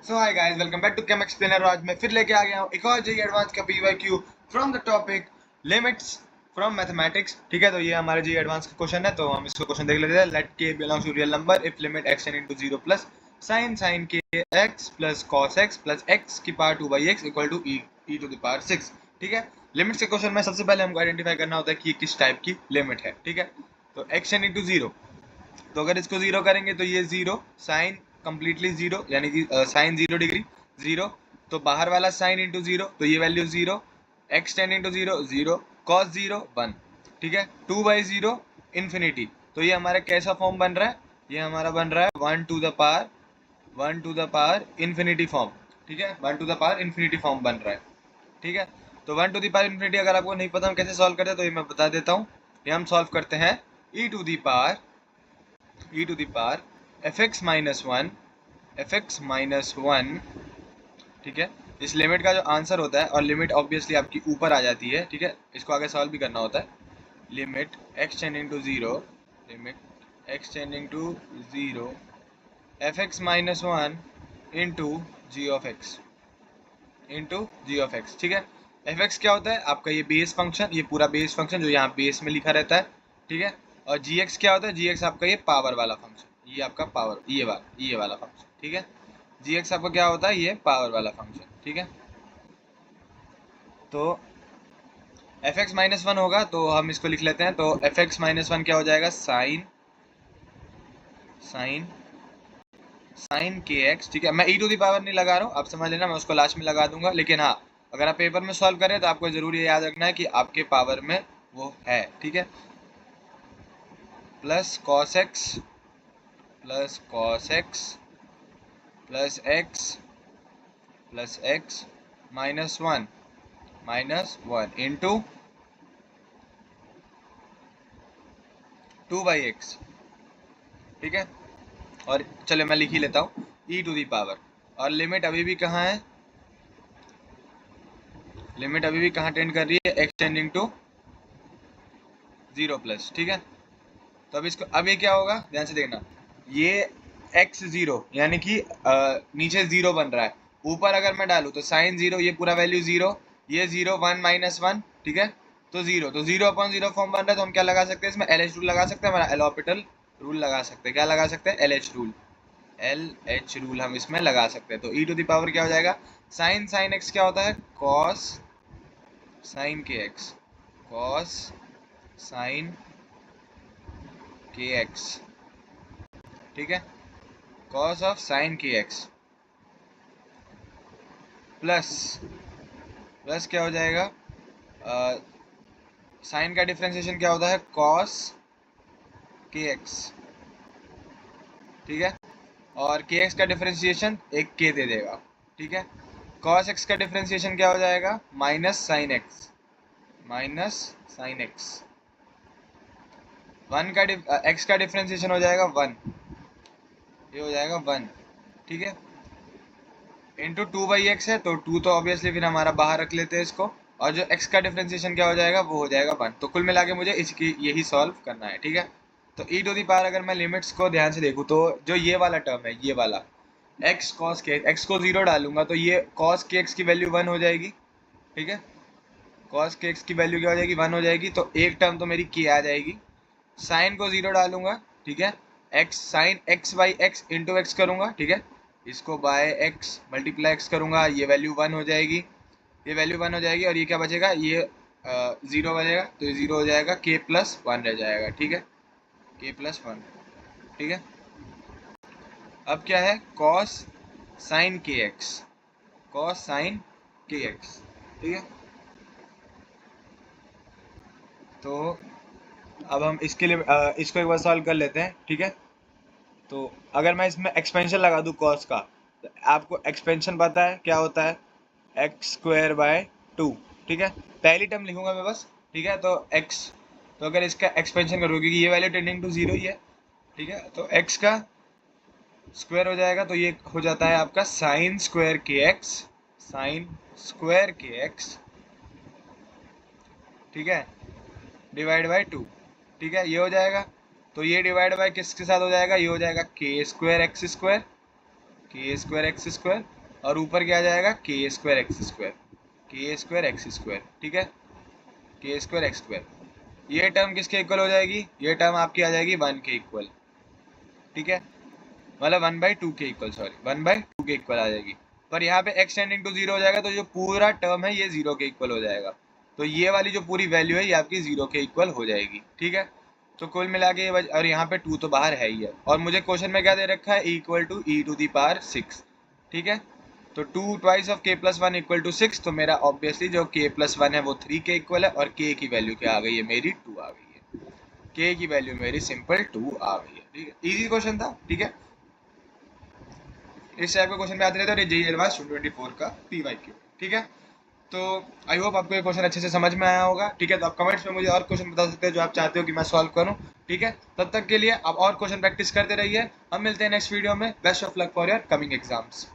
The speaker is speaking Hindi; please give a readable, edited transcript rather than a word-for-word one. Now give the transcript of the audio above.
So hi guys, welcome back to chem explainer. आज मैं फिर लेके आ गया हूँ एक और जेईई एडवांस का PYQ from the topic limits from mathematics. ठीक है, तो ये हमारे जेईई एडवांस का क्वेश्चन है, तो हम इसको क्वेश्चन देख लेते हैं। Let k belongs to real number if limit x tending to 0 plus sine k x plus cos x plus x की power 2/x equal to e to the power 6। ठीक है, लिमिट्स के क्वेश्चन में सबसे पहले हमको आइडेंटिफाई करना होता है कि ये किस टाइप की लिमिट है। ठीक है, तो x टेंडिंग टू 0, तो अगर इसको जीरो करेंगे तो ये जीरो साइन कंप्लीटली जीरो, यानी कि साइन 0 डिग्री जीरो, तो बाहर वाला साइन इंटू जीरो, तो ये value zero, x tending to zero zero, cos zero 1। ठीक है, 2/0 इन्फिनिटी, तो ये हमारा कैसा फॉर्म बन रहा है, ये हमारा बन रहा है 1 to the power infinity form. ठीक है, 1 to the power infinity form बन रहा है। ठीक है, तो 1 टू द पावर इन्फिनिटी अगर आपको नहीं पता हम कैसे सॉल्व करते हैं तो ये मैं बता देता हूँ। ये हम सॉल्व करते हैं e to the power fx minus one. ठीक है, इस लिमिट का जो आंसर होता है, और लिमिट ऑब्वियसली आपकी ऊपर आ जाती है। ठीक है, इसको आगे सॉल्व भी करना होता है। Limit x tending to zero, limit x tending to zero fx-1 into g of x। ठीक है, fx क्या होता है आपका, ये बेस फंक्शन, ये पूरा बेस फंक्शन जो यहाँ बेस में लिखा रहता है। ठीक है, और gx क्या होता है, gx आपका ये पावर वाला फंक्शन, ये आपका पावर, ये वाला फंक्शन। ठीक है, gx आपका क्या होता है, ये पावर वाला फंक्शन। ठीक है, तो fx-1 होगा, तो हम इसको लिख लेते हैं। तो fx-1 क्या हो जाएगा, साइन साइन साइन के एक्स। ठीक है, मैं ई टू दी पावर नहीं लगा रहा हूँ, आप समझ लेना, मैं उसको लास्ट में लगा दूंगा। लेकिन हाँ, अगर आप पेपर में सॉल्व करें तो आपको जरूर ये याद रखना है कि आपके पावर में वो है। ठीक है, plus cos x plus x minus one into 2/x। ठीक है, और चलो मैं लिख ही लेता हूँ ई टू दी पावर, और लिमिट अभी भी कहाँ है, लिमिट अभी भी कहाँ टेंड कर रही है, x टेंडिंग टू 0 प्लस। ठीक है, तो अब इसको, अब ये क्या होगा, ध्यान से देखना, ये x0 यानी कि नीचे जीरो बन रहा है, ऊपर अगर मैं डालूँ तो साइन जीरो, ये पूरा वैल्यू जीरो, ये जीरो, 1-1। ठीक है, तो जीरो अपॉन जीरो फॉर्म बन रहा है, तो हम क्या लगा सकते हैं इसमें, एल एच रूल लगा सकते हैं, हमारा एलॉपिटल रूल लगा सकते हैं। क्या लगा सकते हैं, एल एच रूल हम इसमें लगा सकते हैं। तो ई टू द पावर क्या हो जाएगा, साइन एक्स क्या होता है, कॉस साइन के एक्स, कॉस साइन के एक्स। ठीक है, कॉस ऑफ साइन के एक्स प्लस प्लस क्या हो जाएगा, साइन का डिफ्रेंशिएशन क्या होता है, कॉस के एक्स। ठीक है, और के एक्स का डिफ्रेंशिएशन एक के दे देगा। ठीक है, कॉस एक्स का डिफ्रेंशिएशन क्या हो जाएगा, माइनस साइन एक्स। वन का एक्स का डिफ्रेंशिएशन हो जाएगा 1, ये हो जाएगा 1। ठीक है, इंटू 2/x है, तो 2 तो ऑब्वियसली फिर हमारा बाहर रख लेते हैं इसको, और जो x का डिफरेंशिएशन क्या हो जाएगा, वो हो जाएगा 1। तो कुल मिला के मुझे इसकी यही सॉल्व करना है। ठीक है, तो e टू दी पावर अगर मैं लिमिट्स को ध्यान से देखूँ, तो जो ये वाला टर्म है, ये वाला x cos के x को 0 डालूंगा तो ये cos के x की वैल्यू 1 हो जाएगी। ठीक है, cos के x की वैल्यू क्या हो जाएगी, 1 हो जाएगी, तो एक टर्म तो मेरी k आ जाएगी। साइन को 0 डालूंगा, ठीक है, x sine x by x into x करूंगा। ठीक है, इसको बाय x मल्टीप्लाई x करूंगा, ये वैल्यू 1 हो जाएगी, ये वैल्यू 1 हो जाएगी, और ये क्या बचेगा, ये 0 बचेगा, तो ये 0 हो जाएगा, k+1 रह जाएगा। ठीक है, k+1। ठीक है, अब क्या है, cos साइन के एक्स, cos साइन के एक्स। ठीक है, तो अब हम इसके लिए इसको एक बार सॉल्व कर लेते हैं। ठीक है, तो अगर मैं इसमें एक्सपेंशन लगा दूं कॉस का, तो आपको एक्सपेंशन पता है क्या होता है, x² बाय 2। ठीक है, पहली टर्म लिखूंगा मैं बस। ठीक है, तो x, तो अगर इसका एक्सपेंशन करूँ, क्योंकि ये वैल्यू टेंडिंग टू 0 ही है। ठीक है, तो x का स्क्वायर हो जाएगा, तो ये हो जाता है आपका साइन स्क्वायर के एक्स, साइन स्क्वायर के एक्स। ठीक है, डिवाइड बाय 2। ठीक है, ये हो जाएगा, तो ये डिवाइड बाय किसके साथ हो जाएगा, ये हो जाएगा k² x²। के स्क्वायर एक्स स्क्वायर, और ऊपर क्या आ जाएगा के स्क्वायर एक्स स्क्वायर, के स्क्वायर एक्स स्क्वायर, ठीक है, के स्क्वायर एक्स स्क्वायर। ये टर्म किसके इक्वल हो जाएगी, ये टर्म आपकी आ जाएगी 1 के इक्वल, ठीक है, मतलब 1/2 के इक्वल, सॉरी 1/2 के इक्वल आ जाएगी। पर यहाँ पे x टेंडिंग टू 0 हो जाएगा, तो जो पूरा टर्म है ये 0 के इक्वल हो जाएगा। तो ये वाली जो पूरी वैल्यू है ये आपकी 0 के इक्वल हो जाएगी, ठीक है। तो कुल मिला के ये और यहाँ पे 2 तो बाहर है ही है, और मुझे क्वेश्चन में क्या दे रखा है, इक्वल टू e⁻⁶, ठीक है। तो 2 twice of k+1 equal to 6, तो मेरा ऑब्वियसली जो k+1 है वो 3 के इक्वल है, और k की वैल्यू क्या आ गई है मेरी 2 आ गई है, k की वैल्यू मेरी सिंपल 2 आ गई है, ठीक है। इजी क्वेश्चन था, ठीक है। इस टाइप के क्वेश्चन में आते रहते हैं, और ये जेईई एडवांस 2024 का PYQ, ठीक है। तो आई होप आपको ये क्वेश्चन अच्छे से समझ में आया होगा, ठीक है। तो आप कमेंट्स में मुझे और क्वेश्चन बता सकते हैं जो आप चाहते हो कि मैं सॉल्व करूं, ठीक है। तब तक के लिए आप और क्वेश्चन प्रैक्टिस करते रहिए, हम मिलते हैं नेक्स्ट वीडियो में। Best of luck for your coming exams.